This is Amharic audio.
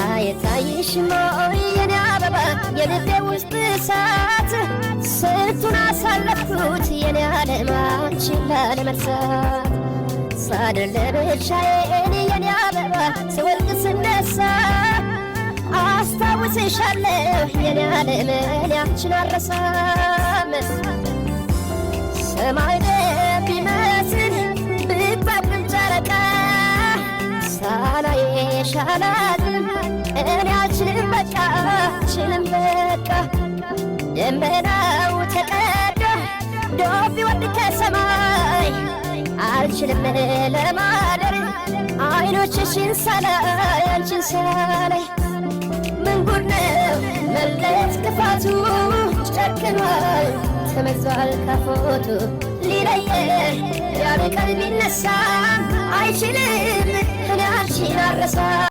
አይታይሽም ወይ የኔ አበባ የልቤ ውስጥ እሳት ስንቱን አሳለፍኩት የኔ ዓለም አንቺን ላለመርሳት ሳድር ለብቻዬን የኔ አበባ ስወድቅ ስነሳ አስታውስሻለሁ የኔ ዓለም እኔ አንቺን አልረሳም ሰማይ ቢመስል ብታብብ ጨረቃ ሳላይሽ አላድርም እኔ አልችልም በቃ አልችልም በቃ ደመናው ተቀዶ ዶፍ ቢወርድ ከሰማይ አልችልም ለማደር አይኖችሽን ሳላይ አንቺን ሳላይ ምን ጉድ ነው መለየት ክፋቱ ጨክኗል ተመዟል ካፎቱ ሊለየን ያለ ቀልብ ቢነሳ አይችልም እኔ አንቺን አልረሳም